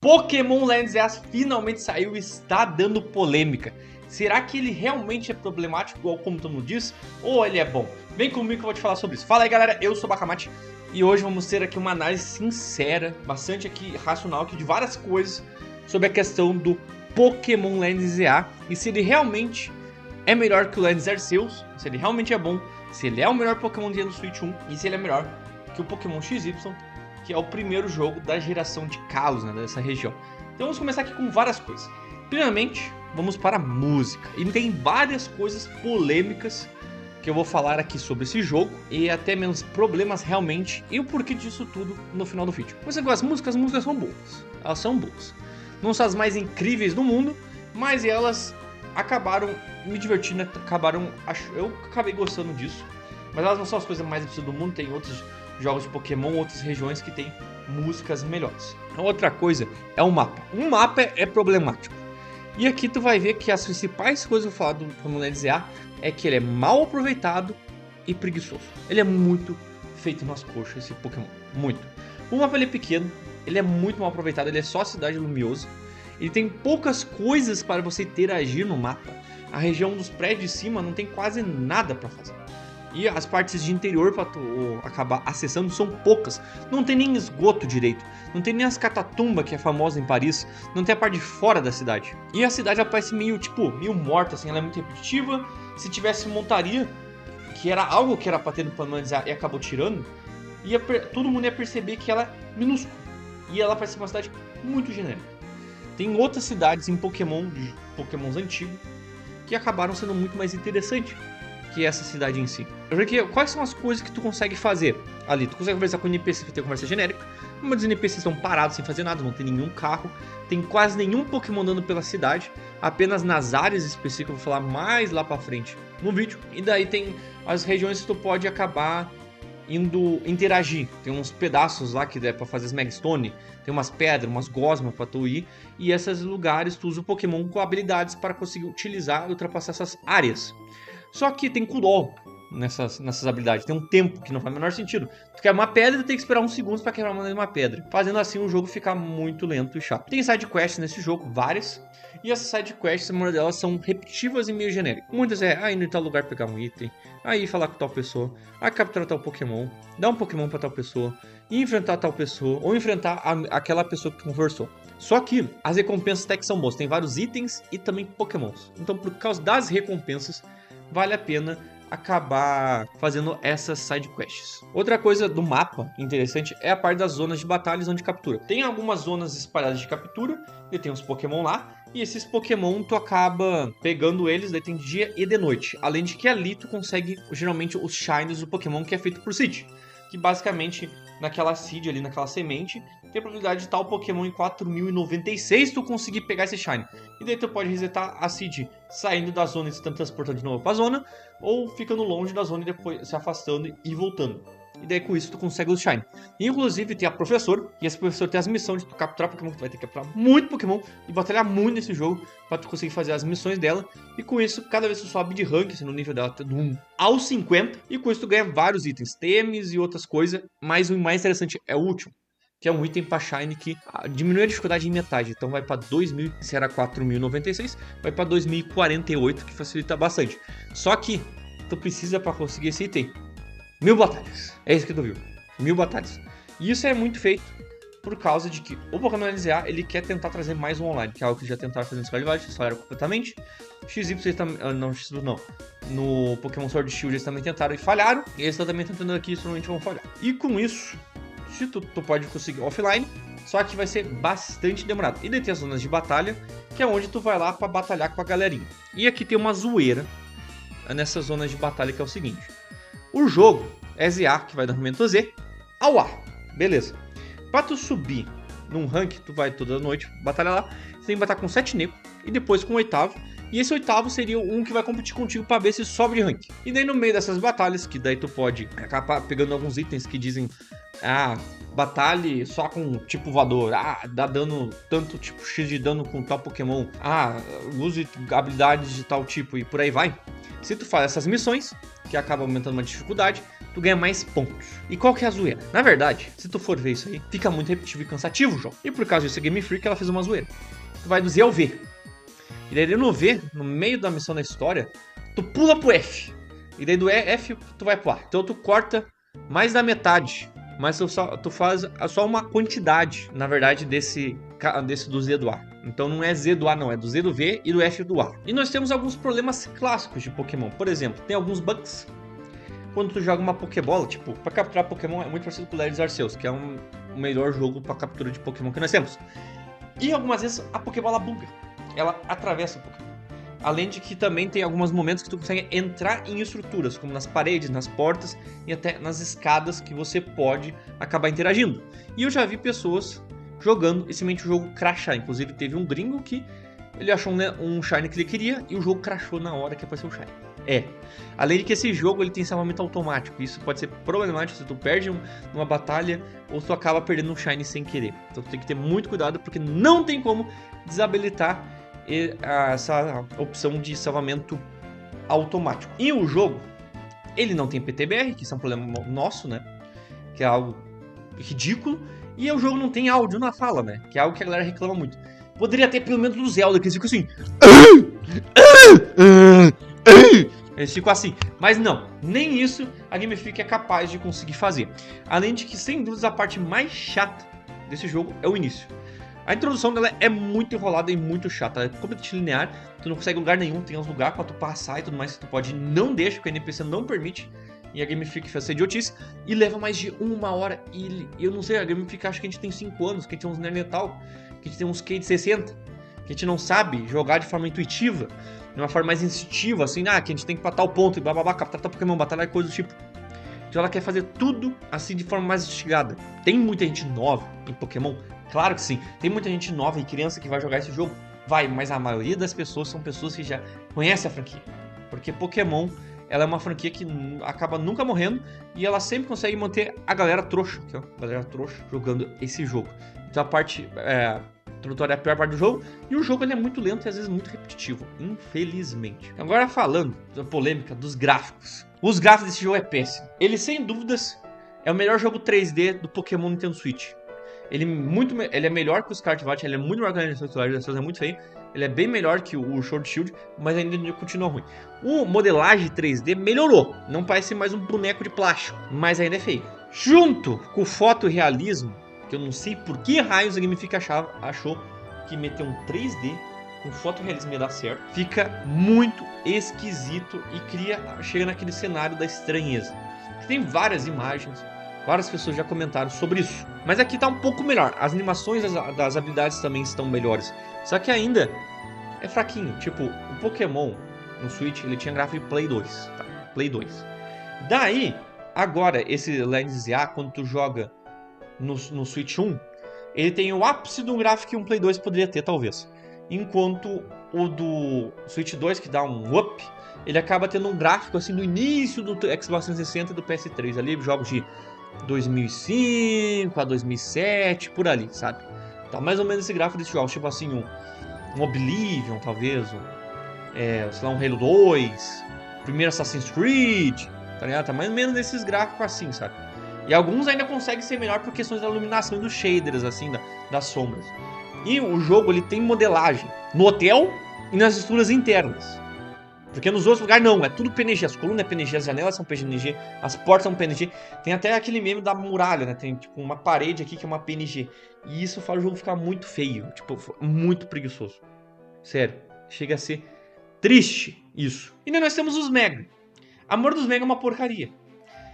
Pokémon Legends Arceus finalmente saiu e está dando polêmica. Será que ele realmente é problemático, igual como todo mundo diz? Ou ele é bom? Vem comigo que eu vou te falar sobre isso. Fala aí, galera, eu sou o Bakamati e hoje vamos ter aqui uma análise sincera, bastante aqui racional aqui de várias coisas sobre a questão do Pokémon Legends EA e se ele realmente é melhor que o Legends Arceus, se ele realmente é bom, se ele é o melhor Pokémon do Switch 1 e se ele é melhor que o Pokémon XY, que é o primeiro jogo da geração de Kalos, né, dessa região. Então vamos começar aqui com várias coisas. Primeiramente, vamos para a música. E tem várias coisas polêmicas que eu vou falar aqui sobre esse jogo e até menos problemas realmente e o porquê disso tudo no final do vídeo. Mas as músicas são boas. Elas são boas. Não são as mais incríveis do mundo, mas elas acabaram me divertindo, eu acabei gostando disso. Mas elas não são as coisas mais absurdas do mundo, tem outros jogos de Pokémon, outras regiões que tem músicas melhores. A outra coisa é o mapa. Um mapa é problemático. E aqui tu vai ver que as principais coisas que eu vou falar do Pokémon Legends EA é que ele é mal aproveitado e preguiçoso. Ele é muito feito nas coxas, esse Pokémon. Muito. O mapa ele é pequeno, ele é muito mal aproveitado, ele é só a cidade luminosa. Ele tem poucas coisas para você interagir no mapa. A região dos prédios de cima não tem quase nada para fazer. E as partes de interior para tu acabar acessando são poucas. Não tem nem esgoto direito. Não tem nem as catatumbas que é famosa em Paris. Não tem a parte de fora da cidade. E a cidade ela parece meio morta, assim. Ela é muito repetitiva. Se tivesse montaria, que era algo que era pra ter no plano e acabou tirando, todo mundo ia perceber que ela é minúscula. E ela parece uma cidade muito genérica. Tem outras cidades em Pokémon, de Pokémons antigos, que acabaram sendo muito mais interessantes que essa cidade em si. Porque quais são as coisas que tu consegue fazer ali? Tu consegue conversar com o NPC pra ter conversa genérica. Mas os NPCs estão parados sem fazer nada, não tem nenhum carro, tem quase nenhum Pokémon andando pela cidade, apenas nas áreas específicas, eu vou falar mais lá pra frente no vídeo. E daí tem as regiões que tu pode acabar indo interagir. Tem uns pedaços lá que dá pra fazer Smagstone, tem umas pedras, umas gosmas pra tu ir, e esses lugares tu usa o Pokémon com habilidades para conseguir utilizar e ultrapassar essas áreas. Só que tem cooldown nessas habilidades, tem um tempo que não faz o menor sentido. Tu quer uma pedra, tem que esperar uns segundos pra quebrar uma pedra. Fazendo assim o jogo ficar muito lento e chato. Tem side quests nesse jogo, várias. E essas side quests, a maioria delas são repetitivas e meio genéricas. Muitas ir em tal lugar pegar um item, aí falar com tal pessoa, aí capturar tal Pokémon, dar um Pokémon pra tal pessoa, e enfrentar tal pessoa, ou enfrentar aquela pessoa que tu conversou. Só que as recompensas até que são boas, tem vários itens e também Pokémons. Então por causa das recompensas, vale a pena acabar fazendo essas side quests. Outra coisa do mapa interessante é a parte das zonas de batalha e zona de captura. Tem algumas zonas espalhadas de captura e tem uns Pokémon lá. E esses Pokémon tu acaba pegando eles, daí tem de dia e de noite. Além de que ali tu consegue geralmente os shines do Pokémon que é feito por seed. Que basicamente naquela seed ali, naquela semente, tem a probabilidade de tal Pokémon em 4096 tu conseguir pegar esse shine. E daí tu pode resetar a seed saindo da zona e se transportando de novo pra zona, ou ficando longe da zona e depois se afastando e voltando. E daí com isso tu consegue os shine. Inclusive tem a professora, e esse professor tem as missões de tu capturar Pokémon, que tu vai ter que capturar muito Pokémon e batalhar muito nesse jogo pra tu conseguir fazer as missões dela. E com isso, cada vez tu sobe de rank, assim, no nível dela do 1 ao 50, e com isso tu ganha vários itens, temes e outras coisas, mas o mais interessante é o último, que é um item pra Shine que diminui a dificuldade em metade. Então vai pra 2000, se era 4096, vai pra 2048, que facilita bastante. Só que tu precisa pra conseguir esse item 1000 batalhas. É isso que tu viu, 1000 batalhas. E isso é muito feito por causa de que o Pokémon Legends EA, ele quer tentar trazer mais um online, que é algo que já tentaram fazer no Scarlet Valley, eles falaram completamente. XY também, no Pokémon Sword Shield eles também tentaram e falharam, e eles também estão tentando aqui, provavelmente vão falhar. E com isso, se tu pode conseguir offline, só que vai ser bastante demorado. E daí tem as zonas de batalha, que é onde tu vai lá pra batalhar com a galerinha. E aqui tem uma zoeira nessas zonas de batalha, que é o seguinte: o jogo é ZA, que vai do momento Z ao A, beleza. Pra tu subir num rank, tu vai toda noite batalhar lá, você tem que batalhar com 7 negros, e depois com o 8º, E esse oitavo seria um que vai competir contigo pra ver se sobe de rank. E daí no meio dessas batalhas, que daí tu pode acabar pegando alguns itens que dizem... batalhe só com tipo voador. Dá dano, tanto tipo X de dano com tal Pokémon. Use habilidades de tal tipo e por aí vai. Se tu faz essas missões, que acaba aumentando uma dificuldade, tu ganha mais pontos. E qual que é a zoeira? Na verdade, se tu for ver isso aí, fica muito repetitivo e cansativo o jogo. E por causa disso, a Game Freak ela fez uma zoeira. Tu vai do Z ao V. E daí no V, no meio da missão da história, tu pula pro F. E daí do F, tu vai pro A. Então tu corta mais da metade. Mas tu faz só uma quantidade, na verdade, desse do Z do A. Então não é Z do A não, é do Z do V e do F do A. E nós temos alguns problemas clássicos de Pokémon. Por exemplo, tem alguns bugs. Quando tu joga uma Pokébola, tipo, pra capturar Pokémon é muito parecido com o Legends Arceus, que é o melhor jogo pra captura de Pokémon que nós temos. E algumas vezes a Pokébola buga. Ela atravessa o Pokémon. Além de que também tem alguns momentos que tu consegue entrar em estruturas, como nas paredes, nas portas e até nas escadas que você pode acabar interagindo. E eu já vi pessoas jogando e simplesmente o jogo crashar. Inclusive teve um gringo que ele achou um Shine que ele queria e o jogo crashou na hora que apareceu o Shine. Além de que esse jogo ele tem salvamento automático. Isso pode ser problemático se tu perde uma batalha ou tu acaba perdendo um Shine sem querer. Então tu tem que ter muito cuidado porque não tem como desabilitar essa opção de salvamento automático. E o jogo, ele não tem PTBR, que isso é um problema nosso, né? Que é algo ridículo. E o jogo não tem áudio na fala, né? Que é algo que a galera reclama muito. Poderia ter pelo menos no Zelda, que eles ficam assim... Eles ficam assim. Mas não, nem isso a Game Freak é capaz de conseguir fazer. Além de que, sem dúvidas, a parte mais chata desse jogo é o início. A introdução dela é muito enrolada e muito chata. Ela é completamente linear, tu não consegue lugar nenhum, tem uns lugares pra tu passar e tudo mais que tu pode não deixa, porque a NPC não permite. E a Game Freak faz essa idiotice. E leva mais de 1 hora. E eu não sei, a Game Freak acha que a gente tem 5 anos, que a gente tem uns Neandertal, que a gente tem uns K de 60, que a gente não sabe jogar de forma intuitiva, de uma forma mais instintiva, assim, que a gente tem que ir pra tal ponto e blá blá blá, captar tal Pokémon, batalhar e coisa do tipo. Então ela quer fazer tudo assim de forma mais instigada. Tem muita gente nova em Pokémon? Claro que sim. Tem muita gente nova e criança que vai jogar esse jogo? Vai, mas a maioria das pessoas são pessoas que já conhecem a franquia. Porque Pokémon, ela é uma franquia que acaba nunca morrendo e ela sempre consegue manter a galera trouxa, jogando esse jogo. Então a parte introdutória é a pior parte do jogo e o jogo ele é muito lento e às vezes muito repetitivo, infelizmente. Agora falando da polêmica dos gráficos. Os gráficos desse jogo é péssimo. Ele sem dúvidas é o melhor jogo 3D do Pokémon Nintendo Switch. Ele é melhor que o Scarlet Violet, ele é muito melhor que o Scarlet Violet, é muito feio. Ele é bem melhor que o Sword Shield, mas ainda continua ruim. O modelagem 3D melhorou, não parece mais um boneco de plástico, mas ainda é feio. Junto com o fotorrealismo, que eu não sei por que raios a Game Freak achou que meter um 3D com fotorrealismo ia dar certo, fica muito esquisito e chega naquele cenário da estranheza. Tem várias imagens, várias pessoas já comentaram sobre isso. Mas aqui tá um pouco melhor. As animações das habilidades também estão melhores. Só que ainda é fraquinho. Tipo, o Pokémon no Switch, ele tinha gráfico de Play 2. Tá? Play 2. Daí, agora, esse Legends ZA, quando tu joga no Switch 1, ele tem o ápice do gráfico que um Play 2 poderia ter, talvez. Enquanto o do Switch 2, que dá um up, ele acaba tendo um gráfico assim no início do Xbox 360 e do PS3. Ali, jogos de 2005 a 2007, por ali, sabe? Tá mais ou menos esse gráfico desse jogo, tipo assim, um Oblivion, talvez, sei lá, um Halo 2, primeiro Assassin's Creed, tá ligado? Tá mais ou menos nesses gráficos assim, sabe? E alguns ainda conseguem ser melhor por questões da iluminação e dos shaders, assim, das sombras. E o jogo, ele tem modelagem no hotel e nas estruturas internas. Porque nos outros lugares não, é tudo PNG, as colunas é PNG, as janelas são PNG, as portas são PNG. Tem até aquele meme da muralha, né? Tem tipo uma parede aqui que é uma PNG. E isso faz o jogo ficar muito feio, tipo, muito preguiçoso. Sério, chega a ser triste isso. E daí nós temos os Mega. A maioria dos Mega é uma porcaria.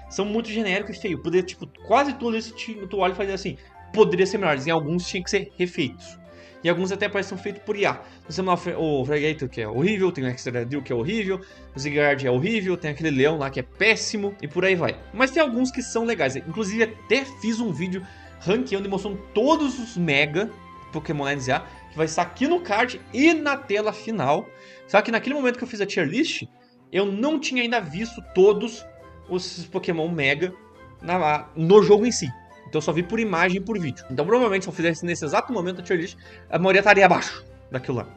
São muito genéricos e feios. Poderia, tipo, quase todos tu olha e faz assim, poderia ser melhores. Em alguns tinha que ser refeitos. E alguns até parecem feitos por IA. Nós temos o Fregator, que é horrível, tem o Extradil, que é horrível, o Zygarde é horrível, tem aquele leão lá que é péssimo, e por aí vai. Mas tem alguns que são legais. Inclusive, até fiz um vídeo ranqueando e mostrando todos os Mega Pokémon Legends ZA, que vai estar aqui no card e na tela final. Só que naquele momento que eu fiz a tier list, eu não tinha ainda visto todos os Pokémon Mega no jogo em si. Então eu só vi por imagem e por vídeo. Então provavelmente se eu fizesse nesse exato momento a tier list, a maioria estaria abaixo daquilo lá.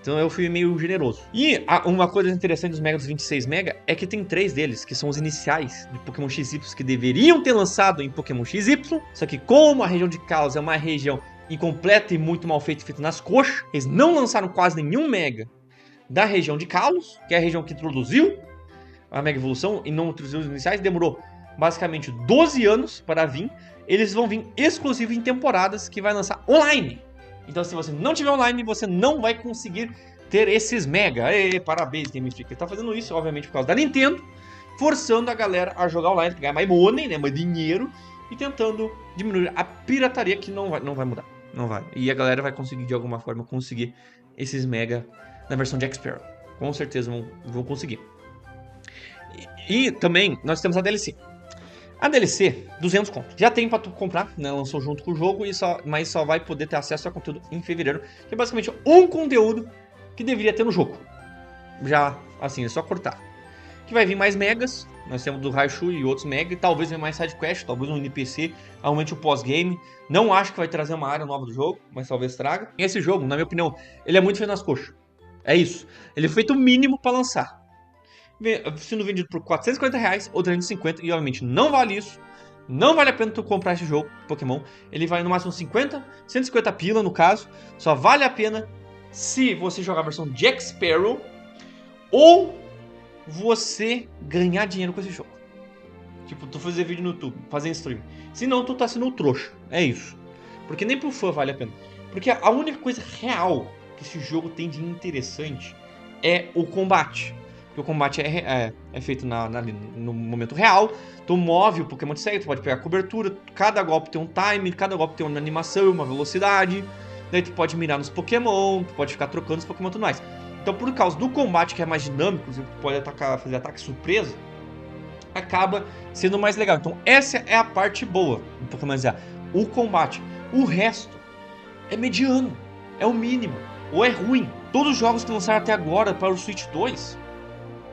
Então eu fui meio generoso. E uma coisa interessante dos Mega dos 26 Mega é que tem 3 deles, que são os iniciais de Pokémon XY, que deveriam ter lançado em Pokémon XY. Só que como a região de Kalos é uma região incompleta e muito mal feita, feita nas coxas, eles não lançaram quase nenhum Mega da região de Kalos, que é a região que introduziu a Mega Evolução e não introduziu os iniciais. Demorou basicamente 12 anos para vir. Eles vão vir exclusivo em temporadas que vai lançar online. Então se você não tiver online, você não vai conseguir ter esses Mega. Parabéns, Game Freak. Ele tá fazendo isso, obviamente, por causa da Nintendo, forçando a galera a jogar online, ganhar mais money, né, mais dinheiro, e tentando diminuir a pirataria, que não vai mudar. Não vai. E a galera vai conseguir, de alguma forma, conseguir esses Mega na versão de X-Sparrow. Com certeza vão conseguir. E também nós temos a DLC. A DLC, 200 conto. Já tem pra tu comprar, né? Lançou junto com o jogo, mas só vai poder ter acesso a conteúdo em fevereiro. Que é basicamente um conteúdo que deveria ter no jogo. Já, assim, é só cortar. Que vai vir mais megas. Nós temos do Raichu e outros megas. Talvez venha mais sidequest, talvez um NPC. Aumente o pós-game. Não acho que vai trazer uma área nova do jogo, mas talvez traga. E esse jogo, na minha opinião, ele é muito feito nas coxas. É isso. Ele é feito o mínimo pra lançar. Sendo vendido por R$450 ou 350, e obviamente não vale isso. Não vale a pena tu comprar esse jogo, Pokémon. Ele vale no máximo 50, 150 pila no caso. Só vale a pena se você jogar a versão de X-Sparrow ou você ganhar dinheiro com esse jogo. Tipo, tu fazer vídeo no YouTube, fazer stream. Senão tu tá sendo um trouxa, é isso. Porque nem pro fã vale a pena. Porque a única coisa real que esse jogo tem de interessante é o combate. Porque o combate é feito no momento real. Tu move o Pokémon de segue, tu pode pegar cobertura. Cada golpe tem um time, cada golpe tem uma animação, uma velocidade. Daí tu pode mirar nos Pokémon, tu pode ficar trocando os Pokémon e tudo mais. Então por causa do combate que é mais dinâmico, tu pode fazer ataque surpresa, acaba sendo mais legal. Então essa é a parte boa do Pokémon ZA. O combate. O resto é mediano, é o mínimo, ou é ruim. Todos os jogos que lançaram até agora para o Switch 2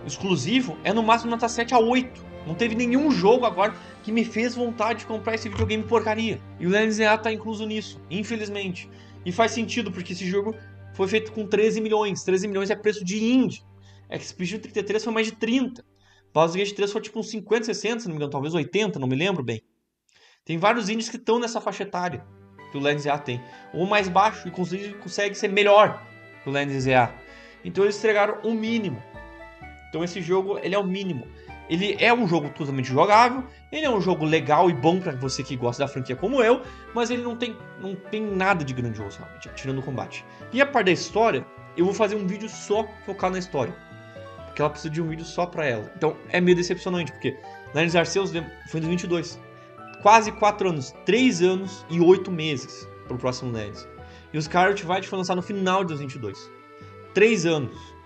exclusivo é no máximo nota 7 a 8. Não teve nenhum jogo agora que me fez vontade de comprar esse videogame porcaria. E o Legend ZA tá incluso nisso, infelizmente. E faz sentido, porque esse jogo foi feito com 13 milhões. 13 milhões é preço de indie. Expedition 33 foi mais de 30. Baldur's Gate 3 foi tipo uns 50, 60, se não me engano, talvez 80, não me lembro bem. Tem vários indies que estão nessa faixa etária que o Legend ZA tem. Ou mais baixo e consegue ser melhor que o Legend ZA. Então eles entregaram o mínimo. Então esse jogo, ele é o mínimo. Ele é um jogo totalmente jogável, ele é um jogo legal e bom pra você que gosta da franquia como eu, mas ele não tem nada de grandioso, realmente, tirando o combate. E a parte da história, eu vou fazer um vídeo só focado na história. Porque ela precisa de um vídeo só pra ela. Então é meio decepcionante, porque Legends Arceus foi em 2022. Quase 4 anos, 3 anos e 8 meses pro próximo Legends. E o Scarlet Violet foi lançado no final de 2022. 3 anos.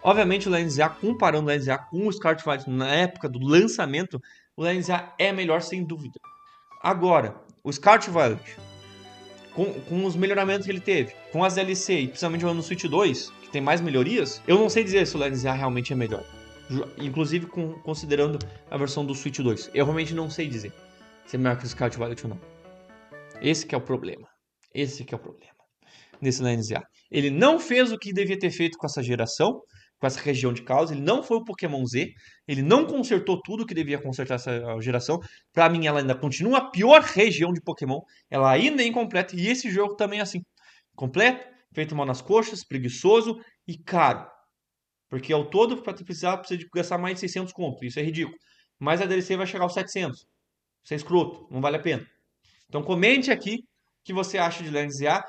Obviamente o Legend ZA, comparando o Legend ZA com o Scarlet Violet na época do lançamento, o Legend ZA é melhor sem dúvida. Agora, o Scarlet Violet, com os melhoramentos que ele teve, com as DLC e principalmente no Switch 2, que tem mais melhorias, eu não sei dizer se o Legend ZA realmente é melhor. Inclusive considerando a versão do Switch 2. Eu realmente não sei dizer se é melhor que o Scarlet Violet ou não. Esse que é o problema. Esse que é o problema nesse Legend ZA. Ele não fez o que devia ter feito com essa geração, com essa região de Kalos, ele não foi o Pokémon Z, ele não consertou tudo que devia consertar essa geração. Pra mim, ela ainda continua a pior região de Pokémon, ela ainda é incompleta, e esse jogo também é assim. Completo, feito mal nas coxas, preguiçoso e caro. Porque ao todo, pra tu precisa de gastar mais de 600 conto, isso é ridículo. Mas a DLC vai chegar aos 700. Isso é escroto, não vale a pena. Então comente aqui o que você acha de Legend ZA.